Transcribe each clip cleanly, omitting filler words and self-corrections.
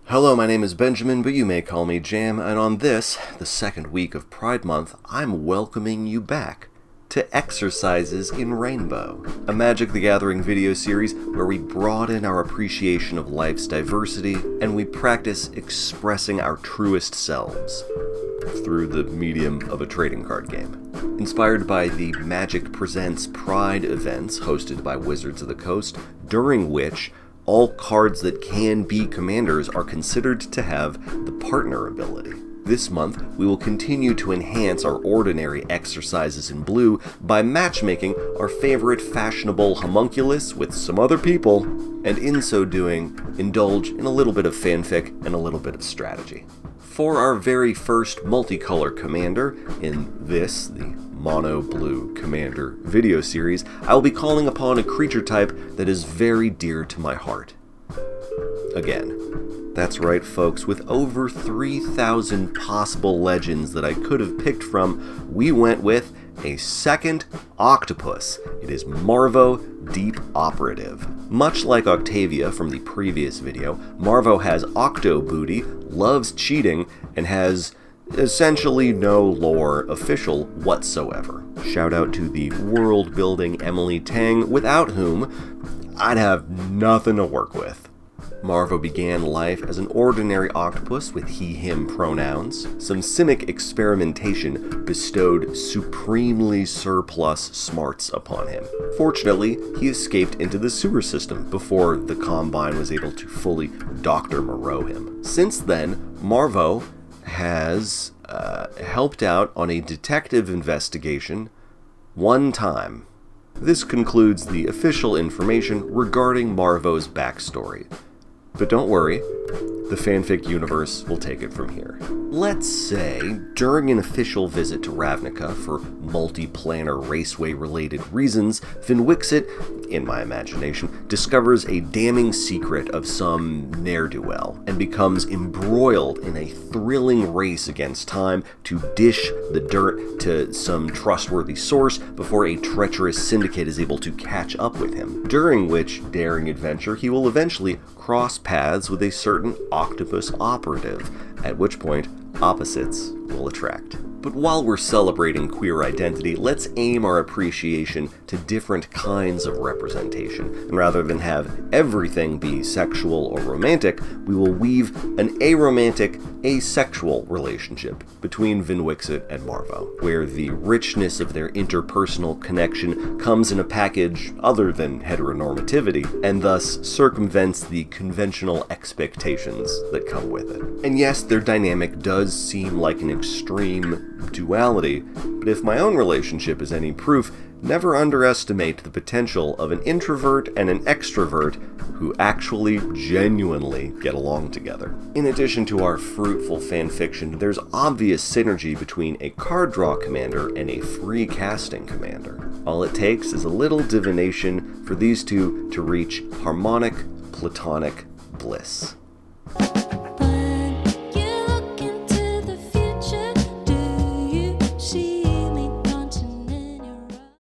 Hello, my name is Benjamin, but you may call me Jam, and on this, the second week of Pride Month, I'm welcoming you back to Exercises in Rainbow, a Magic the Gathering video series where we broaden our appreciation of life's diversity and we practice expressing our truest selves through the medium of a trading card game. Inspired by the Magic Presents Pride events hosted by Wizards of the Coast, during which all cards that can be commanders are considered to have the partner ability. This month, we will continue to enhance our ordinary exercises in blue by matchmaking our favorite fashionable homunculus with some other people, and in so doing, indulge in a little bit of fanfic and a little bit of strategy. For our very first multicolor commander in this, the Mono Blue Commander video series, I will be calling upon a creature type that is very dear to my heart. Again, that's right folks, with over 3,000 possible legends that I could have picked from, we went with a second octopus. It is Marvo Deep Operative. Much like Octavia from the previous video, Marvo has octo booty, loves cheating, and has essentially no lore official whatsoever. Shout out to the world-building Emily Tang, without whom I'd have nothing to work with. Marvo began life as an ordinary octopus with he/him pronouns. Some simic experimentation bestowed supremely surplus smarts upon him. Fortunately, he escaped into the sewer system before the Combine was able to fully Dr. Moreau him. Since then, Marvo has helped out on a detective investigation one time. This concludes the official information regarding Marvo's backstory. But don't worry, the fanfic universe will take it from here. Let's say, during an official visit to Ravnica for multi-planar raceway-related reasons, Vinwixit, in my imagination, discovers a damning secret of some ne'er-do-well and becomes embroiled in a thrilling race against time to dish the dirt to some trustworthy source before a treacherous syndicate is able to catch up with him, during which daring adventure he will eventually cross paths with a certain octopus operative, at which point opposites will attract. But while we're celebrating queer identity, let's aim our appreciation to different kinds of representation, and rather than have everything be sexual or romantic, we will weave an aromantic, asexual relationship between Vinwixit and Marvo, where the richness of their interpersonal connection comes in a package other than heteronormativity, and thus circumvents the conventional expectations that come with it. And yes, their dynamic does seem like an extreme duality, but if my own relationship is any proof, never underestimate the potential of an introvert and an extrovert who actually genuinely get along together. In addition to our fruitful fanfiction, there's obvious synergy between a card draw commander and a free casting commander. All it takes is a little divination for these two to reach harmonic, platonic bliss.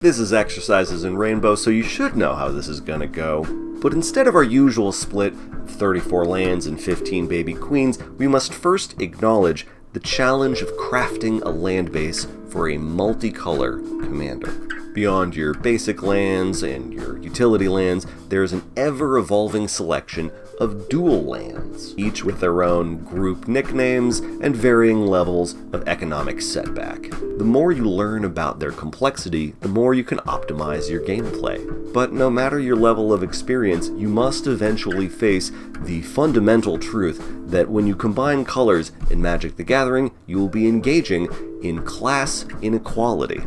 This is Exercises in Rainbow, so you should know how this is gonna go. But instead of our usual split, 34 lands and 15 baby queens, we must first acknowledge the challenge of crafting a land base for a multicolor commander. Beyond your basic lands and your utility lands, there's an ever-evolving selection of dual lands, each with their own group nicknames and varying levels of economic setback. The more you learn about their complexity, the more you can optimize your gameplay. But no matter your level of experience, you must eventually face the fundamental truth that when you combine colors in Magic the Gathering, you will be engaging in class inequality.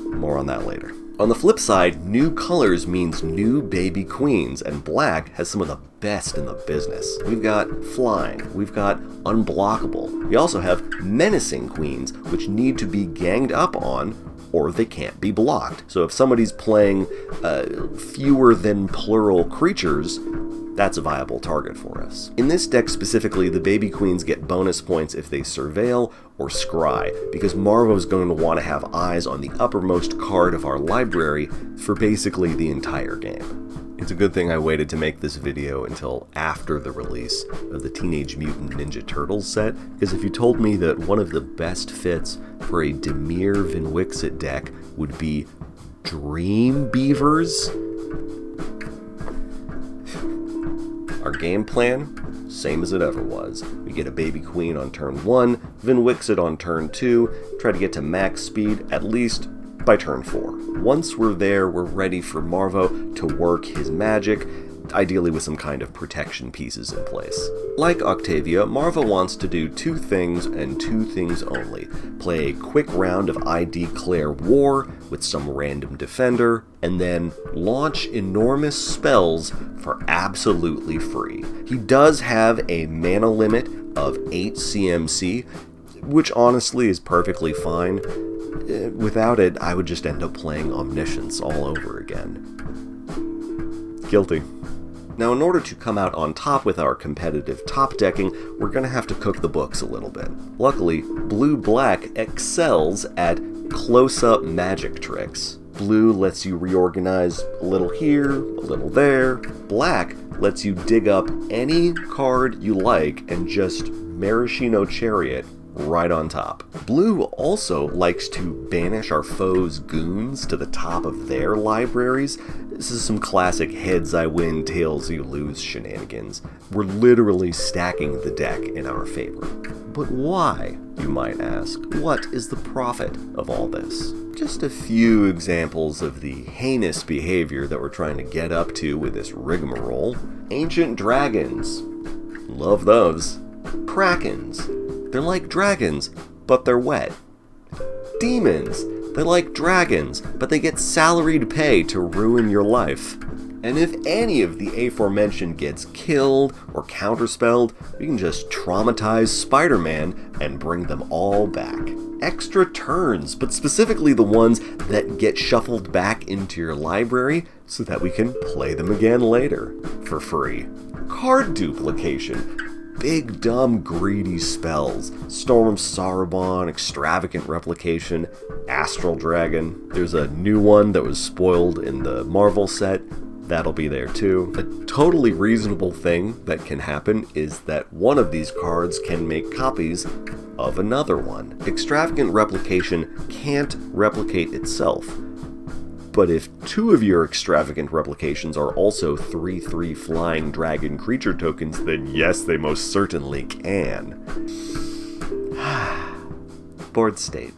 More on that later. On the flip side, new colors means new baby queens, and black has some of the best in the business. We've got flying, we've got unblockable, we also have menacing queens, which need to be ganged up on or they can't be blocked. So if somebody's playing fewer than plural creatures, that's a viable target for us. In this deck specifically, the baby queens get bonus points if they surveil or scry, because Marvo's going to want to have eyes on the uppermost card of our library for basically the entire game. It's a good thing I waited to make this video until after the release of the Teenage Mutant Ninja Turtles set, because if you told me that one of the best fits for a Demir Vinwixit deck would be Dream Beavers, our game plan, same as it ever was. We get a Baby Queen on turn 1, Vinwixit on turn 2, try to get to max speed at least by turn 4. Once we're there, we're ready for Marvo to work his magic, ideally with some kind of protection pieces in place. Like Octavia, Marvo wants to do 2 things and 2 things only. Play a quick round of I Declare War with some random defender, and then launch enormous spells for absolutely free. He does have a mana limit of 8 CMC, which honestly is perfectly fine. Without it, I would just end up playing Omniscience all over again. Guilty. Now, in order to come out on top with our competitive top decking, we're going to have to cook the books a little bit. Luckily, Blue-Black excels at close-up magic tricks. Blue lets you reorganize a little here, a little there. Black lets you dig up any card you like and just Maraschino Chariot right on top. Blue also likes to banish our foes' goons to the top of their libraries. This is some classic heads I win, tails you lose shenanigans. We're literally stacking the deck in our favor. But why, you might ask? What is the profit of all this? Just a few examples of the heinous behavior that we're trying to get up to with this rigmarole. Ancient dragons. Love those. Krakens. They're like dragons, but they're wet. Demons. They're like dragons, but they get salaried pay to ruin your life. And if any of the aforementioned gets killed or counterspelled, we can just traumatize Spider-Man and bring them all back. Extra turns, but specifically the ones that get shuffled back into your library so that we can play them again later for free. Card duplication. Big, dumb, greedy spells. Storm Sarabon, Extravagant Replication, Astral Dragon. There's a new one that was spoiled in the Marvel set. That'll be there too. A totally reasonable thing that can happen is that one of these cards can make copies of another one. Extravagant Replication can't replicate itself. But if 2 of your extravagant replications are also 3/3 flying dragon creature tokens, then yes, they most certainly can. Board state.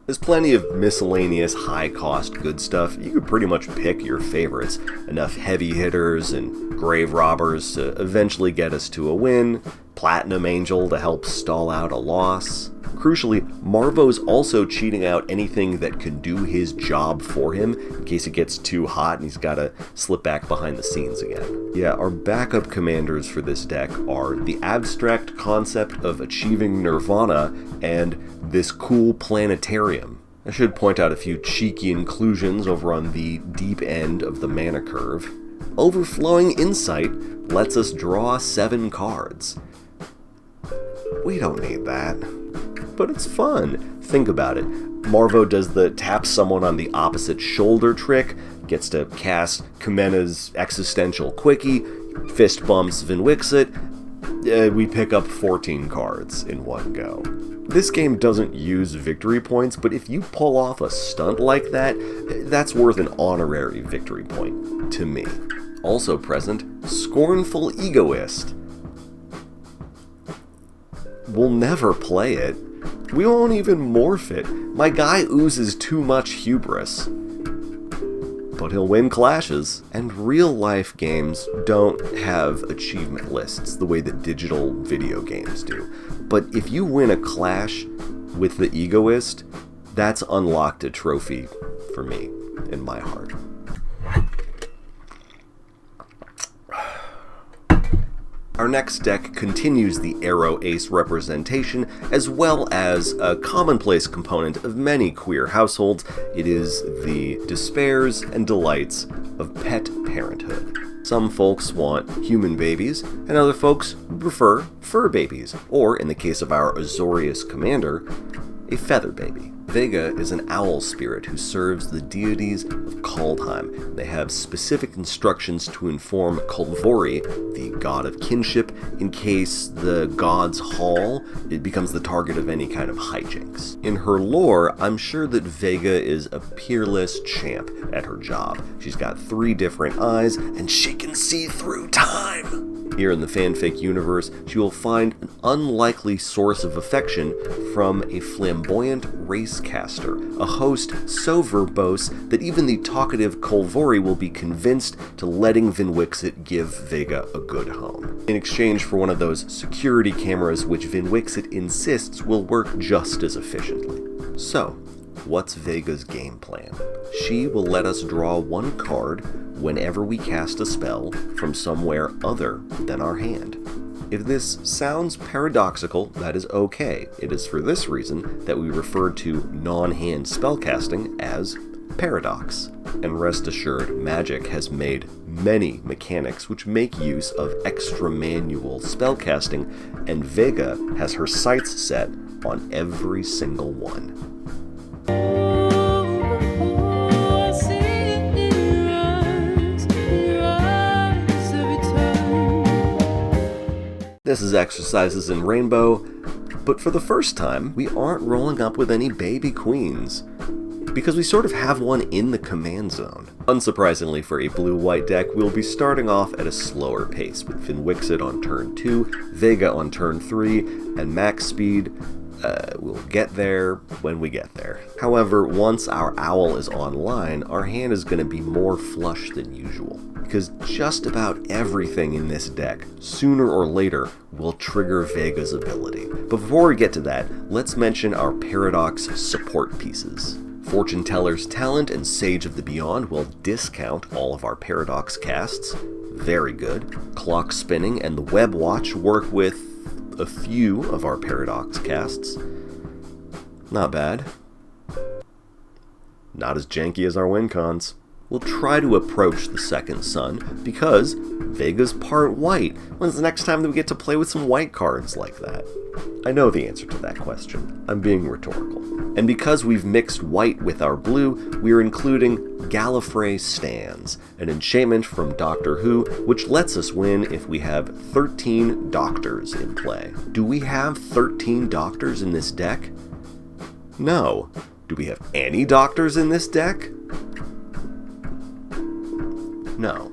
There's plenty of miscellaneous high-cost good stuff. You could pretty much pick your favorites. Enough heavy hitters and grave robbers to eventually get us to a win. Platinum Angel to help stall out a loss. Crucially, Marvo's also cheating out anything that could do his job for him in case it gets too hot and he's got to slip back behind the scenes again. Yeah, our backup commanders for this deck are the abstract concept of achieving nirvana and this cool planetarium. I should point out a few cheeky inclusions over on the deep end of the mana curve. Overflowing Insight lets us draw 7 cards. We don't need that. But it's fun. Think about it. Marvo does the tap someone on the opposite shoulder trick, gets to cast Kimena's Existential Quickie, fist bumps Vinwixit. We pick up 14 cards in one go. This game doesn't use victory points, but if you pull off a stunt like that, that's worth an honorary victory point to me. Also present, Scornful Egoist. We'll never play it. We won't even morph it. My guy oozes too much hubris. But he'll win clashes. And real-life games don't have achievement lists the way that digital video games do. But if you win a clash with the Egoist, that's unlocked a trophy for me, in my heart. Our next deck continues the Arrow Ace representation, as well as a commonplace component of many queer households. It is the despairs and delights of pet parenthood. Some folks want human babies, and other folks prefer fur babies, or in the case of our Azorius commander, a feather baby. Vega is an owl spirit who serves the deities of Kaldheim. They have specific instructions to inform Kulvori, the god of kinship, in case the god's hall becomes the target of any kind of hijinks. In her lore, I'm sure that Vega is a peerless champ at her job. She's got 3 different eyes, and she can see through time! Here in the fanfic universe, she will find an unlikely source of affection from a flamboyant racecaster, a host so verbose that even the talkative Kulvori will be convinced to letting Vinwixit give Vega a good home, in exchange for one of those security cameras which Vinwixit insists will work just as efficiently. So, what's Vega's game plan? She will let us draw 1 card whenever we cast a spell from somewhere other than our hand. If this sounds paradoxical, that is okay. It is for this reason that we refer to non-hand spellcasting as paradox. And rest assured, Magic has made many mechanics which make use of extra-manual spellcasting, and Vega has her sights set on every single one. This is Exercises in Rainbow, but for the first time, we aren't rolling up with any baby queens, because we sort of have one in the command zone. Unsurprisingly for a blue-white deck, we'll be starting off at a slower pace, with Vinwixit on turn 2, Vega on turn 3, and max speed. We'll get there when we get there. However, once our owl is online, our hand is going to be more flush than usual, because just about everything in this deck, sooner or later, will trigger Vega's ability. But before we get to that, let's mention our Paradox support pieces. Fortune Teller's Talent and Sage of the Beyond will discount all of our Paradox casts. Very good. Clock Spinning and the Web Watch work with a few of our Paradox casts. Not bad. Not as janky as our win cons. We'll try to approach the second sun, because Vega's part white. When's the next time that we get to play with some white cards like that? I know the answer to that question. I'm being rhetorical. And because we've mixed white with our blue, we're including Gallifrey Stands, an enchantment from Doctor Who, which lets us win if we have 13 Doctors in play. Do we have 13 Doctors in this deck? No. Do we have any Doctors in this deck? No.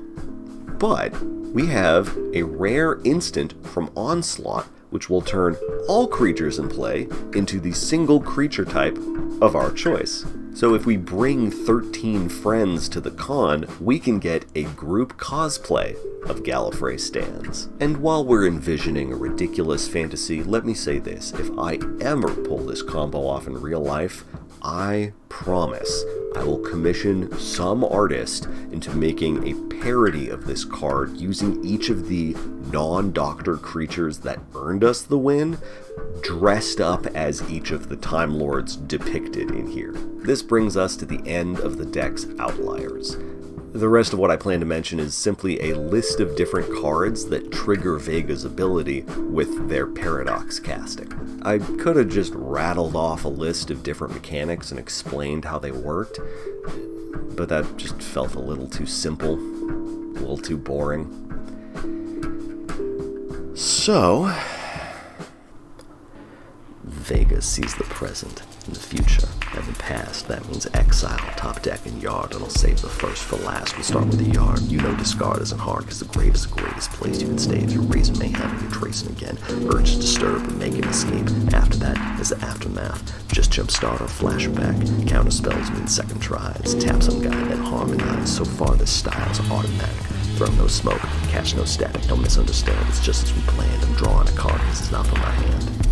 But we have a rare instant from Onslaught, which will turn all creatures in play into the single creature type of our choice. So if we bring 13 friends to the con, we can get a group cosplay of Gallifrey Stands. And while we're envisioning a ridiculous fantasy, let me say this: if I ever pull this combo off in real life, I promise I will commission some artist into making a parody of this card using each of the non-Doctor creatures that earned us the win, dressed up as each of the Time Lords depicted in here. This brings us to the end of the deck's outliers. The rest of what I plan to mention is simply a list of different cards that trigger Vega's ability with their Paradox casting. I could have just rattled off a list of different mechanics and explained how they worked, but that just felt a little too simple, a little too boring. So, Vega sees the present and the future and the past. That means exile, top deck, and yard, and I'll save the first for last. We'll start with the yard. You know discard isn't hard, because the grave is the greatest place you can stay if you're raising mayhem and you're tracing again. Urge to disturb and make an escape. After that is the aftermath. Just jumpstart or flashback. Counter spells mean second tries. Taps on guy, then harmonize. So far this style's automatic. Throw no smoke, catch no static, don't misunderstand. It's just as we planned. I'm drawing a card because it's not from my hand.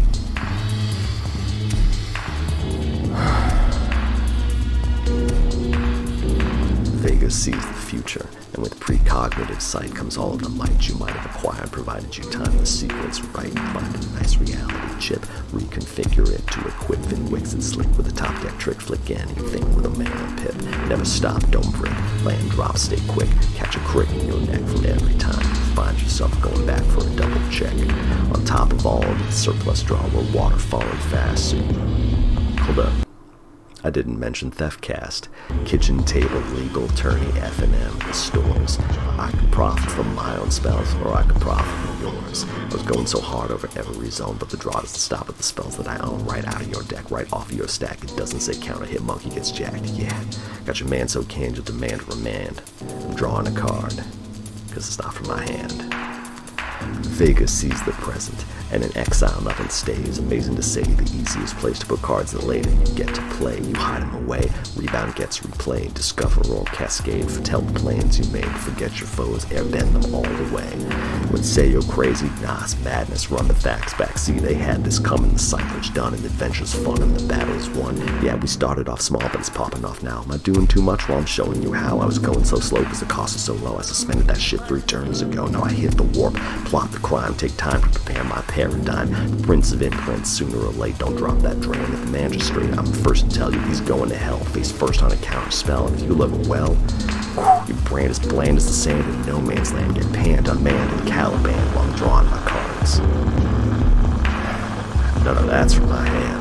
Vega sees the future, and with precognitive sight comes all of the might you might have acquired, provided you time the sequence right and find a nice reality chip, reconfigure it to equip Vinwixit slick with a top deck trick, flick anything with a mana pip. Never stop, don't break, land drop, stay quick, catch a crit in your neck from every time you find yourself going back for a double check. On top of all of the surplus draw, we're water falling fast, so hold up. I didn't mention Theftcast, kitchen table legal attorney F&M, the stores. I could profit from my own spells, or I could profit from yours. I was going so hard over every zone, but the draw doesn't stop at the spells that I own. Right out of your deck, right off of your stack. It doesn't say counter hit, monkey gets jacked. Yeah, got your man so canned you'll demand a remand. I'm drawing a card, because it's not from my hand. Vega sees the present, and in exile nothing stays. Amazing to say, the easiest place to put cards that later you get to play. You hide them away, rebound gets replayed. Discover or cascade, foretell the plans you made. Forget your foes, airbend them all the way. When say you're crazy, nah, it's madness. Run the facts back, see they had this coming. The cycle's done and the adventure's fun and the battle's won. Yeah, we started off small, but it's popping off now. Am I doing too much? Well, I'm showing you how. I was going so slow because the cost was so low. I suspended that shit 3 turns ago. Now I hit the warp, plot the crime, take time to prepare my paradigm. Prince of imprints, sooner or late, don't drop that drain at the magistrate. I'm the first to tell you he's going to hell. Face first on a counter spell, and if you live it well, your brain is bland as the sand in no man's land. Get panned, unmanned, and Caliban while I'm drawing my cards. None of that's from my hand.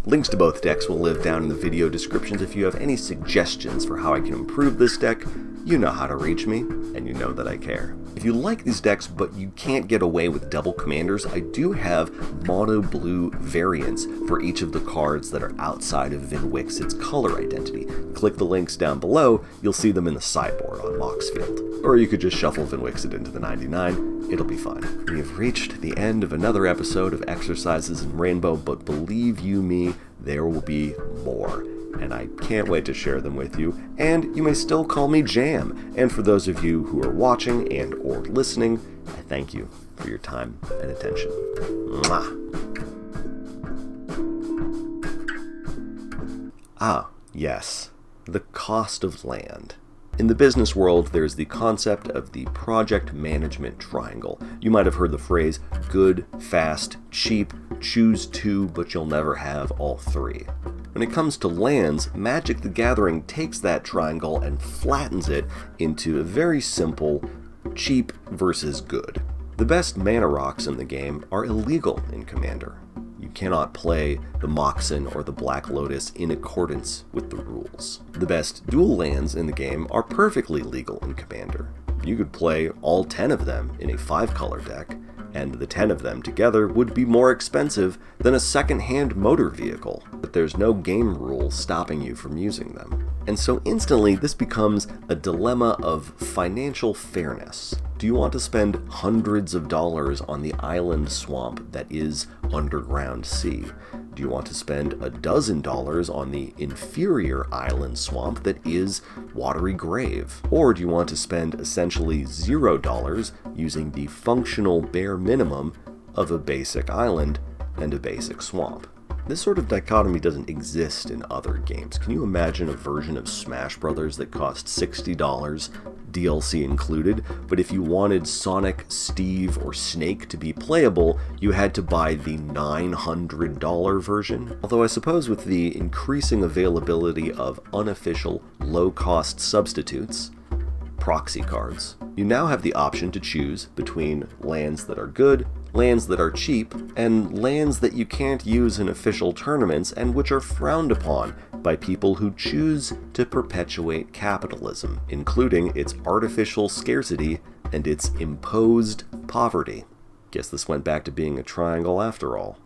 Links to both decks will live down in the video descriptions. If you have any suggestions for how I can improve this deck, you know how to reach me, and you know that I care. If you like these decks but you can't get away with double commanders, I do have mono blue variants for each of the cards that are outside of Vinwix's color identity. Click the links down below, you'll see them in the sideboard on Moxfield. Or you could just shuffle Vinwixit into the 99, it'll be fine. We have reached the end of another episode of Exercises in Rainbow, but believe you me, there will be more. And I can't wait to share them with you, and you may still call me Jam. And for those of you who are watching and or listening, I thank you for your time and attention. Mwah. Ah, yes, the cost of land. In the business world, there's the concept of the project management triangle. You might have heard the phrase, good, fast, cheap, choose 2, but you'll never have all 3. When it comes to lands, Magic the Gathering takes that triangle and flattens it into a very simple cheap versus good. The best mana rocks in the game are illegal in Commander. You cannot play the Moxen or the Black Lotus in accordance with the rules. The best dual lands in the game are perfectly legal in Commander. You could play all 10 of them in a 5-color deck, and the 10 of them together would be more expensive than a second-hand motor vehicle, but there's no game rule stopping you from using them. And so instantly this becomes a dilemma of financial fairness. Do you want to spend hundreds of dollars on the island swamp that is Underground Sea? Do you want to spend $12 on the inferior island swamp that is Watery Grave? Or do you want to spend essentially $0 using the functional bare minimum of a basic island and a basic swamp? This sort of dichotomy doesn't exist in other games. Can you imagine a version of Smash Brothers that cost $60, DLC included, but if you wanted Sonic, Steve, or Snake to be playable, you had to buy the $900 version? Although I suppose with the increasing availability of unofficial, low-cost substitutes, proxy cards, you now have the option to choose between lands that are good, lands that are cheap, and lands that you can't use in official tournaments and which are frowned upon by people who choose to perpetuate capitalism, including its artificial scarcity and its imposed poverty. Guess this went back to being a triangle after all.